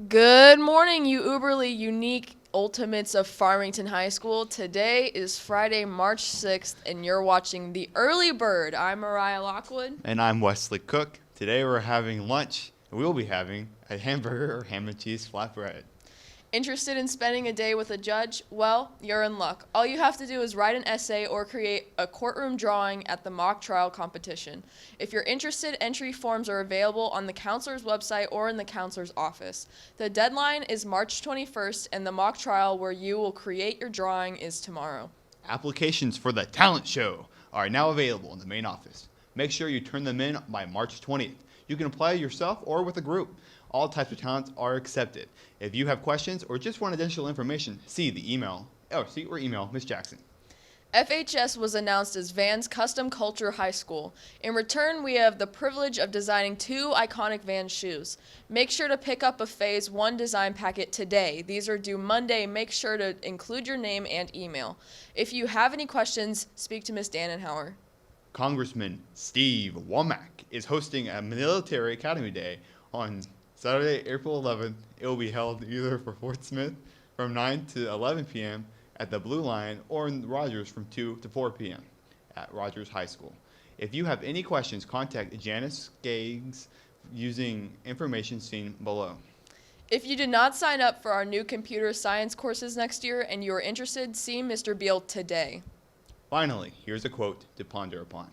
Good morning, you uberly unique ultimates of Farmington High School. Today is Friday, March 6th, and you're watching The Early Bird. I'm Mariah Lockwood. And I'm Wesley Cook. Today we're having lunch. We'll be having a hamburger or ham and cheese flatbread. Interested in spending a day with a judge? Well, you're in luck. All you have to do is write an essay or create a courtroom drawing at the mock trial competition. If you're interested, entry forms are available on the counselor's website or in the counselor's office. The deadline is March 21st, and the mock trial where you will create your drawing is tomorrow. Applications for the talent show are now available in the main office. Make sure you turn them in by March 20th. You can apply yourself or with a group. All types of talents are accepted. If you have questions or just want additional information, email Ms. Jackson. FHS was announced as Vans Custom Culture High School. In return, we have the privilege of designing 2 iconic Vans shoes. Make sure to pick up a Phase 1 design packet today. These are due Monday. Make sure to include your name and email. If you have any questions, speak to Ms. Dannenhauer. Congressman Steve Womack is hosting a Military Academy Day on Saturday, April 11th. It will be held either for Fort Smith from 9 to 11 p.m. at the Blue Line or in Rogers from 2 to 4 p.m. at Rogers High School. If you have any questions, contact Janice Skaggs using information seen below. If you did not sign up for our new computer science courses next year and you are interested, see Mr. Beal today. Finally, here's a quote to ponder upon.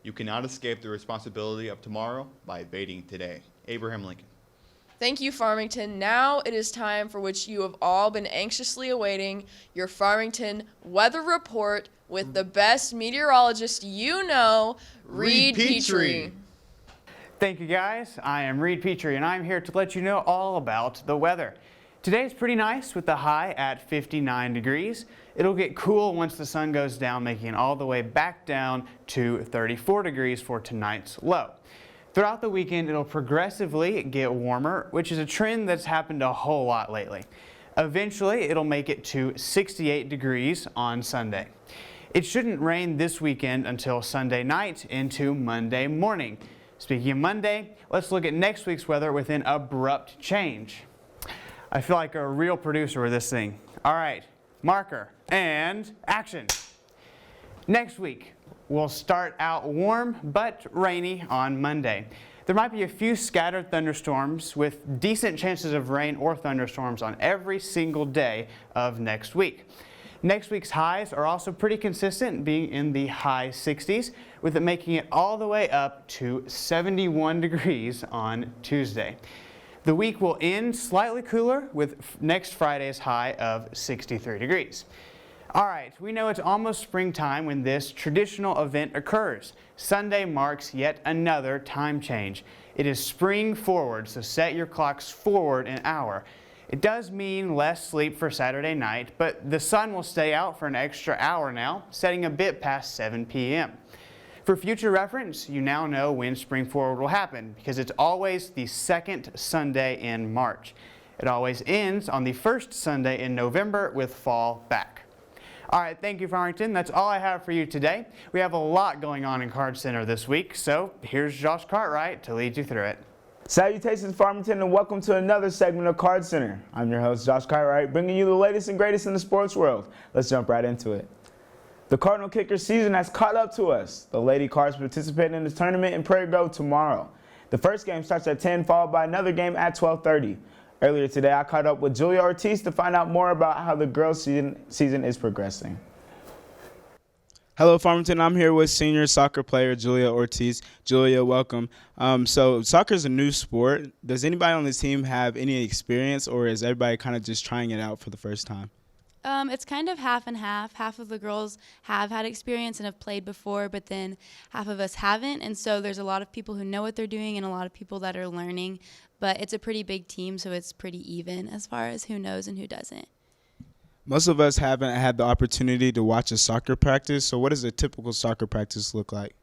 You cannot escape the responsibility of tomorrow by evading today. Abraham Lincoln. Thank you, Farmington. Now it is time for which you have all been anxiously awaiting, your Farmington weather report with the best meteorologist you know, Reed Petrie. Thank you, guys. I am Reed Petrie, and I'm here to let you know all about the weather. Today's pretty nice with the high at 59 degrees. It'll get cool once the sun goes down, making it all the way back down to 34 degrees for tonight's low. Throughout the weekend, it'll progressively get warmer, which is a trend that's happened a whole lot lately. Eventually, it'll make it to 68 degrees on Sunday. It shouldn't rain this weekend until Sunday night into Monday morning. Speaking of Monday, let's look at next week's weather with an abrupt change. I feel like a real producer with this thing. All right, marker and action. Next week, we'll start out warm but rainy on Monday. There might be a few scattered thunderstorms with decent chances of rain or thunderstorms on every single day of next week. Next week's highs are also pretty consistent, being in the high 60s, with it making it all the way up to 71 degrees on Tuesday. The week will end slightly cooler with next Friday's high of 63 degrees. All right, we know it's almost springtime when this traditional event occurs. Sunday marks yet another time change. It is spring forward, so set your clocks forward an hour. It does mean less sleep for Saturday night, but the sun will stay out for an extra hour now, setting a bit past 7 p.m. For future reference, you now know when spring forward will happen because it's always the second Sunday in March. It always ends on the first Sunday in November with fall back. All right, thank you, Farmington. That's all I have for you today. We have a lot going on in Card Center this week, so here's Josh Cartwright to lead you through it. Salutations, Farmington, and welcome to another segment of Card Center. I'm your host, Josh Cartwright, bringing you the latest and greatest in the sports world. Let's jump right into it. The Cardinal Kicker season has caught up to us. The Lady Cards participate in the tournament in Prairie Grove tomorrow. The first game starts at 10, followed by another game at 12:30. Earlier today, I caught up with Julia Ortiz to find out more about how the girls' season is progressing. Hello, Farmington. I'm here with senior soccer player Julia Ortiz. Julia, welcome. So soccer is a new sport. Does anybody on the team have any experience, or is everybody kind of just trying it out for the first time? It's kind of half and half. Half of the girls have had experience and have played before, but then half of us haven't. And so there's a lot of people who know what they're doing and a lot of people that are learning. But it's a pretty big team, so it's pretty even as far as who knows and who doesn't. Most of us haven't had the opportunity to watch a soccer practice. So what does a typical soccer practice look like?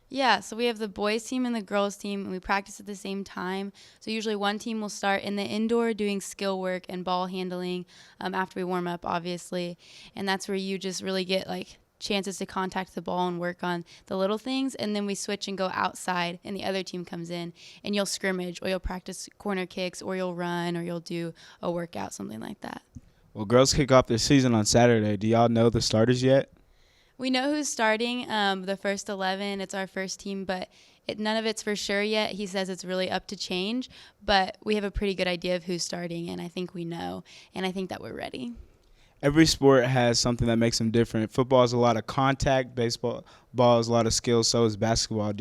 Yeah, so we have the boys team and the girls team, and we practice at the same time. So usually one team will start in the indoor doing skill work and ball handling after we warm up, obviously. And that's where you just really get chances to contact the ball and work on the little things, and then we switch and go outside, and the other team comes in, and you'll scrimmage, or you'll practice corner kicks, or you'll run, or you'll do a workout, something like that. Well, girls kick off their season on Saturday. Do y'all know the starters yet? We know who's starting, the first 11. It's our first team, but none of it's for sure yet. He says it's really up to change, but we have a pretty good idea of who's starting, and I think we know, and I think that we're ready. Every sport has something that makes them different. Football is a lot of contact. Baseball is a lot of skill. So is basketball.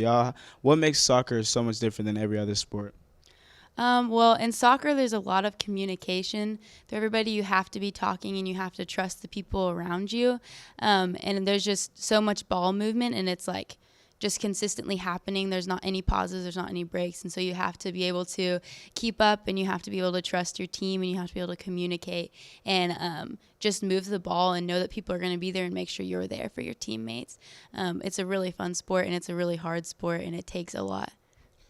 What makes soccer so much different than every other sport? Well, in soccer, there's a lot of communication. To everybody, you have to be talking, and you have to trust the people around you. And there's just so much ball movement, and it's like just consistently happening. There's not any pauses. There's not any breaks. And so you have to be able to keep up, and you have to be able to trust your team, and you have to be able to communicate and just move the ball and know that people are going to be there and make sure you're there for your teammates. It's a really fun sport, and it's a really hard sport, and it takes a lot.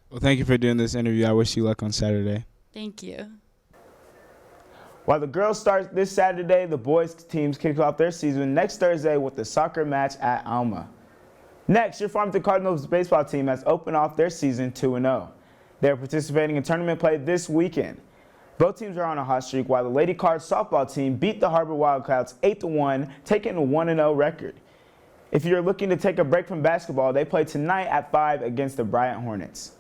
Well, thank you for doing this interview. I wish you luck on Saturday. Thank you. While the girls start this Saturday, the boys teams kick off their season next Thursday with the soccer match at Alma. Next, your Farmington Cardinals baseball team has opened off their season 2-0. They are participating in tournament play this weekend. Both teams are on a hot streak, while the Lady Cards softball team beat the Harbor Wildcats 8-1, taking a 1-0 record. If you're looking to take a break from basketball, they play tonight at 5 against the Bryant Hornets.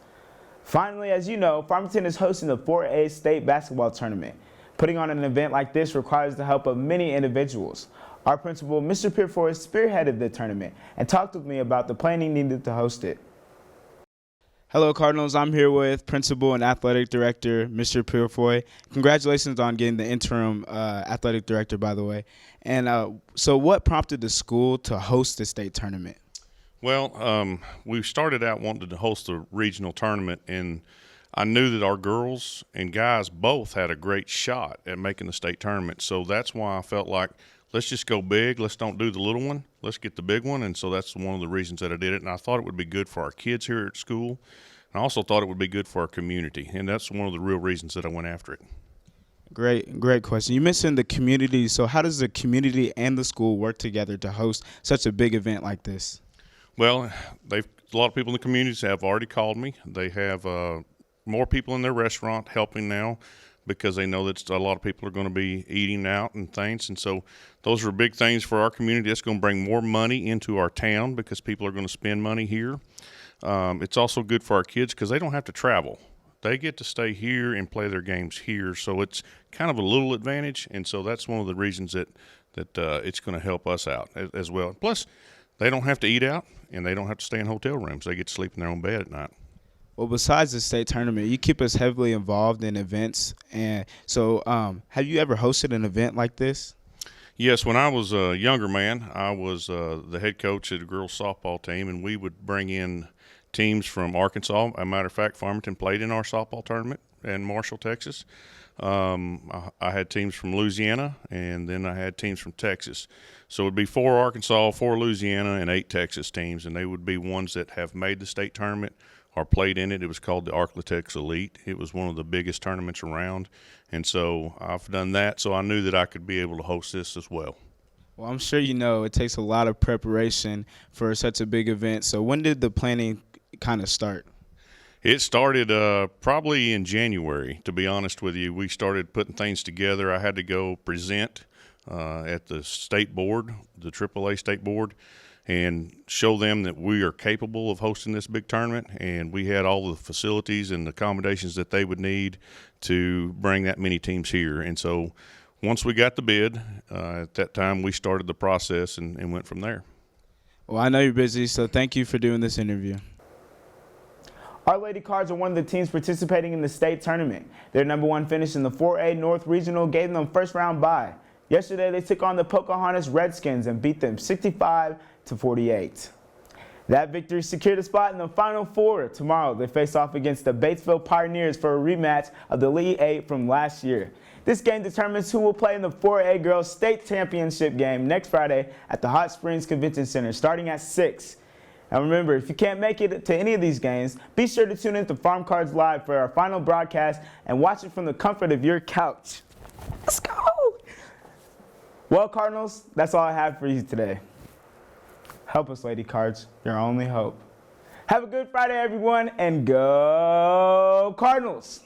Finally, as you know, Farmington is hosting the 4A state basketball tournament. Putting on an event like this requires the help of many individuals. Our principal, Mr. Purefoy, spearheaded the tournament and talked with me about the planning needed to host it. Hello, Cardinals. I'm here with Principal and Athletic Director, Mr. Purefoy. Congratulations on getting the interim Athletic Director, by the way. And so what prompted the school to host the state tournament? Well, we started out wanting to host a regional tournament, and I knew that our girls and guys both had a great shot at making the state tournament. So that's why I felt like, let's just go big. Let's don't do the little one. Let's get the big one. And so that's one of the reasons that I did it. And I thought it would be good for our kids here at school. And I also thought it would be good for our community. And that's one of the real reasons that I went after it. Great question. You mentioned the community. So how does the community and the school work together to host such a big event like this? Well, a lot of people in the communities have already called me. They have more people in their restaurant helping now because they know that a lot of people are going to be eating out and things. And so those are big things for our community. That's going to bring more money into our town because people are going to spend money here. It's also good for our kids because they don't have to travel. They get to stay here and play their games here. So it's kind of a little advantage. And so that's one of the reasons that it's going to help us out as well. Plus, they don't have to eat out, and they don't have to stay in hotel rooms. They get to sleep in their own bed at night. Well, besides the state tournament, you keep us heavily involved in events. And so have you ever hosted an event like this? Yes, when I was a younger man, I was the head coach of the girls softball team, and we would bring in teams from Arkansas. As a matter of fact, Farmington played in our softball tournament in Marshall, Texas. I had teams from Louisiana, and then I had teams from Texas. So it would be 4 Arkansas, 4 Louisiana, and 8 Texas teams, and they would be ones that have made the state tournament or played in it. It was called the Arklatex Elite. It was one of the biggest tournaments around, and so I've done that, so I knew that I could be able to host this as well. Well, I'm sure you know it takes a lot of preparation for such a big event. So when did the planning kind of start? It started probably in January, to be honest with you. We started putting things together. I had to go present at the state board, the AAA state board, and show them that we are capable of hosting this big tournament. And we had all the facilities and accommodations that they would need to bring that many teams here. And so once we got the bid, at that time we started the process and went from there. Well, I know you're busy, so thank you for doing this interview. Our Lady Cards are one of the teams participating in the state tournament. Their #1 finish in the 4A North Regional gave them first round bye. Yesterday, they took on the Pocahontas Redskins and beat them 65-48. That victory secured a spot in the Final Four. Tomorrow, they face off against the Batesville Pioneers for a rematch of the Elite 8 from last year. This game determines who will play in the 4A Girls State Championship game next Friday at the Hot Springs Convention Center starting at 6. Now remember, if you can't make it to any of these games, be sure to tune in to Farm Cards Live for our final broadcast and watch it from the comfort of your couch. Let's go! Well, Cardinals, that's all I have for you today. Help us, Lady Cards. Your only hope. Have a good Friday, everyone, and go Cardinals!